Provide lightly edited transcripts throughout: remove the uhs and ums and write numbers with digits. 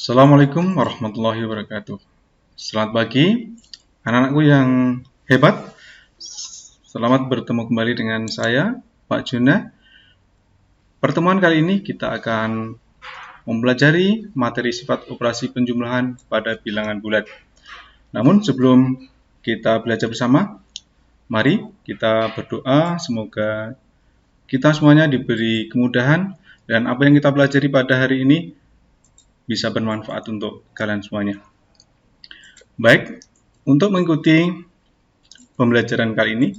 Assalamualaikum warahmatullahi wabarakatuh. Selamat pagi, anak-anakku yang hebat. Selamat bertemu kembali dengan saya, Pak Juna. Pertemuan kali ini kita akan mempelajari materi sifat operasi penjumlahan pada bilangan bulat. Namun sebelum kita belajar bersama, mari kita berdoa semoga kita semuanya diberi kemudahan dan apa yang kita pelajari pada hari ini bisa bermanfaat untuk kalian semuanya. Baik, untuk mengikuti pembelajaran kali ini,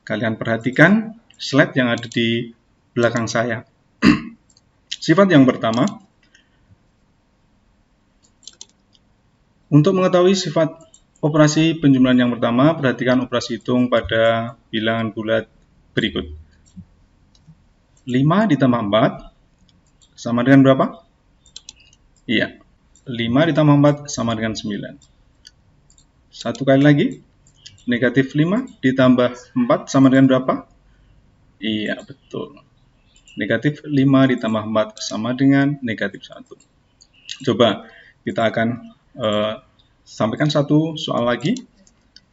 kalian perhatikan slide yang ada di belakang saya. Sifat yang pertama, untuk mengetahui sifat operasi penjumlahan yang pertama, perhatikan operasi hitung pada bilangan bulat berikut. 5 ditambah 4 sama dengan berapa? Iya, 5 ditambah 4 sama dengan 9. Satu kali lagi, negatif 5 ditambah 4 sama dengan berapa? Iya, betul. Negatif 5 ditambah 4 sama dengan negatif 1. Coba kita akan sampaikan satu soal lagi.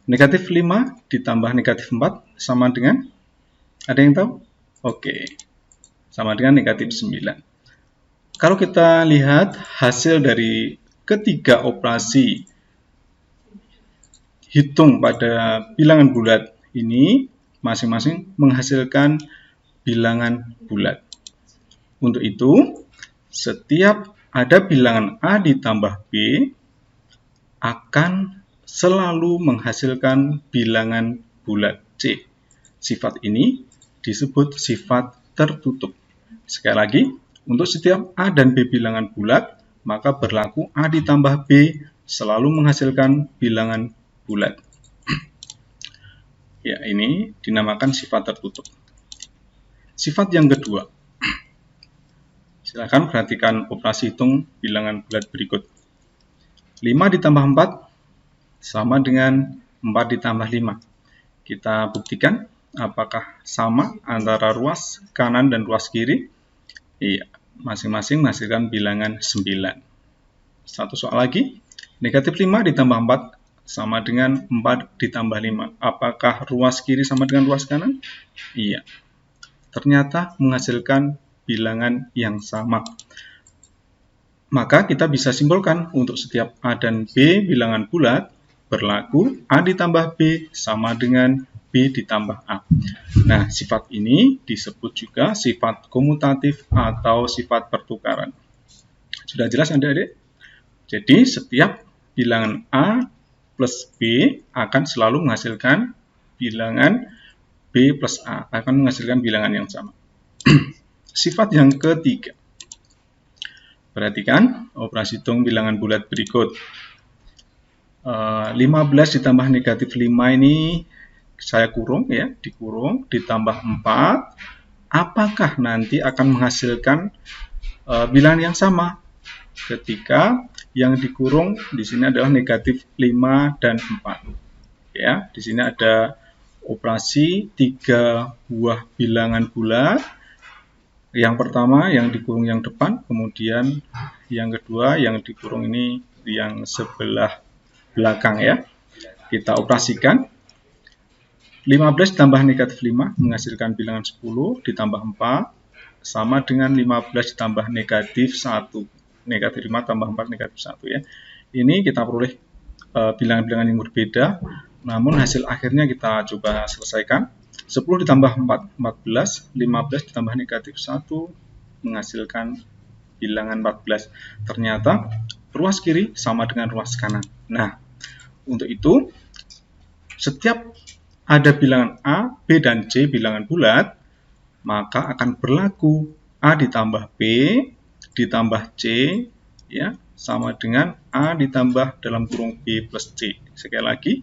Negatif 5 ditambah negatif 4 sama dengan, ada yang tahu? Oke, sama dengan negatif 9. Kalau kita lihat hasil dari ketiga operasi hitung pada bilangan bulat ini, masing-masing menghasilkan bilangan bulat. Untuk itu, setiap ada bilangan A ditambah B akan selalu menghasilkan bilangan bulat C. Sifat ini disebut sifat tertutup. Sekali lagi, untuk setiap A dan B bilangan bulat, maka berlaku A ditambah B selalu menghasilkan bilangan bulat. Ya, ini dinamakan sifat tertutup. Sifat yang kedua, silakan perhatikan operasi hitung bilangan bulat berikut. 5 ditambah 4 sama dengan 4 ditambah 5. Kita buktikan apakah sama antara ruas kanan dan ruas kiri. Iya, masing-masing menghasilkan bilangan 9. Satu soal lagi, negatif 5 ditambah 4 sama dengan 4 ditambah 5. Apakah ruas kiri sama dengan ruas kanan? Iya, ternyata menghasilkan bilangan yang sama. Maka kita bisa simpulkan untuk setiap A dan B bilangan bulat berlaku A ditambah B sama dengan B ditambah A. Nah, sifat ini disebut juga sifat komutatif atau sifat pertukaran. Sudah jelas adik-adik? Jadi setiap bilangan A plus B akan selalu menghasilkan bilangan B plus A, akan menghasilkan bilangan yang sama. Sifat yang ketiga, perhatikan operasi hitung bilangan bulat berikut. 15 ditambah negatif 5 ini saya kurung ya, dikurung, ditambah 4. Apakah nanti akan menghasilkan bilangan yang sama ketika yang dikurung di sini adalah negatif 5 dan 4. Ya, di sini ada operasi 3 buah bilangan bulat. Yang pertama yang dikurung yang depan, kemudian yang kedua yang dikurung ini yang sebelah belakang ya. Kita operasikan. 15 ditambah negatif 5 menghasilkan bilangan 10 ditambah 4 sama dengan 15 ditambah negatif 1. Negatif 5 tambah 4 negatif 1 ya. Ini kita peroleh bilangan-bilangan yang berbeda, namun hasil akhirnya kita coba selesaikan. 10 ditambah 4, 14, 15 ditambah negatif 1 menghasilkan bilangan 14. Ternyata ruas kiri sama dengan ruas kanan. Nah, untuk itu setiap ada bilangan A, B, dan C bilangan bulat, maka akan berlaku A ditambah B ditambah C ya, sama dengan A ditambah dalam kurung B plus C. Sekali lagi,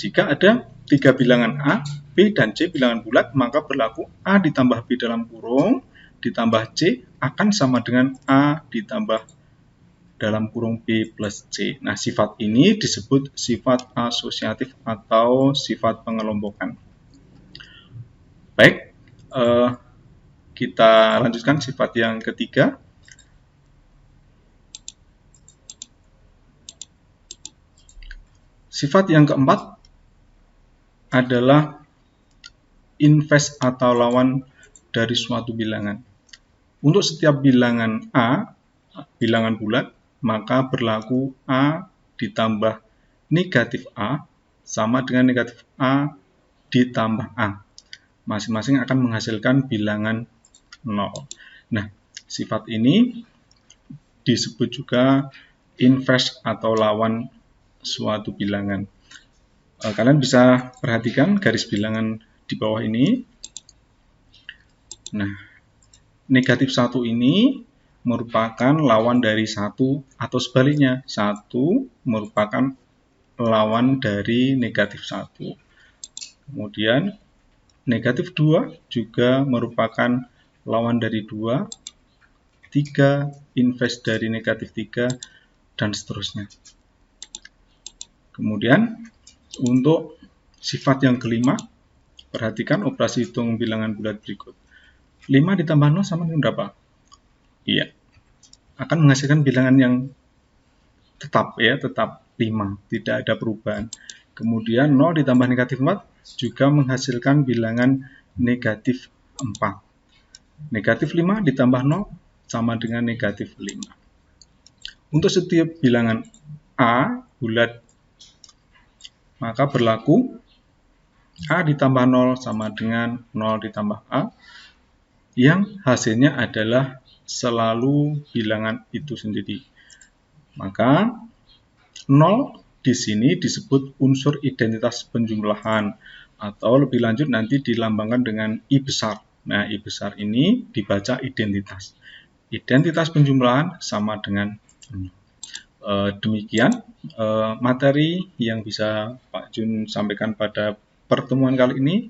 jika ada 3 bilangan A, B, dan C bilangan bulat, maka berlaku A ditambah B dalam kurung ditambah C akan sama dengan A ditambah dalam kurung B plus C. Nah, sifat ini disebut sifat asosiatif atau sifat pengelompokan. Baik, kita lanjutkan sifat yang ketiga. Sifat yang keempat adalah inverse atau lawan dari suatu bilangan. Untuk setiap bilangan A, bilangan bulat, maka berlaku A ditambah negatif A sama dengan negatif A ditambah A. Masing-masing akan menghasilkan bilangan 0. Nah, sifat ini disebut juga inverse atau lawan suatu bilangan. Kalian bisa perhatikan garis bilangan di bawah ini. Nah, negatif 1 ini merupakan lawan dari 1 atau sebaliknya. 1 merupakan lawan dari negatif 1. Kemudian negatif 2 juga merupakan lawan dari 2. 3 inverse dari negatif 3 dan seterusnya. Kemudian untuk sifat yang kelima, perhatikan operasi hitung bilangan bulat berikut. 5 ditambah 0 sama dengan berapa? Iya, akan menghasilkan bilangan yang tetap ya, tetap 5, tidak ada perubahan. Kemudian 0 ditambah negatif 4 juga menghasilkan bilangan negatif 4. Negatif 5 ditambah 0 sama dengan negatif 5. Untuk setiap bilangan A bulat, maka berlaku A ditambah 0 sama dengan 0 ditambah A, yang hasilnya adalah selalu bilangan itu sendiri. Maka 0 di sini disebut unsur identitas penjumlahan, atau lebih lanjut nanti dilambangkan dengan I besar. Nah, I besar ini dibaca identitas. Identitas penjumlahan sama dengan 0. Demikian materi yang bisa Pak Jun sampaikan pada pertemuan kali ini.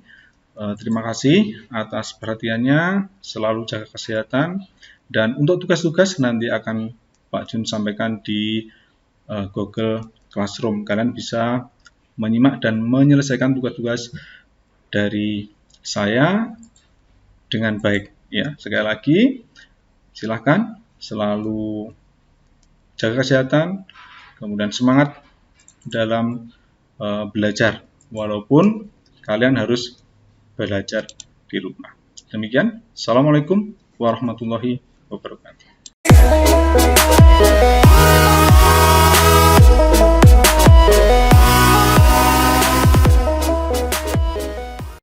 Terima kasih atas perhatiannya, selalu jaga kesehatan, dan untuk tugas-tugas nanti akan Pak Jun sampaikan di Google Classroom. Kalian bisa menyimak dan menyelesaikan tugas-tugas dari saya dengan baik. Ya, sekali lagi, silahkan selalu jaga kesehatan, kemudian semangat dalam belajar, walaupun kalian harus belajar di rumah. Demikian, Assalamualaikum warahmatullahi wabarakatuh.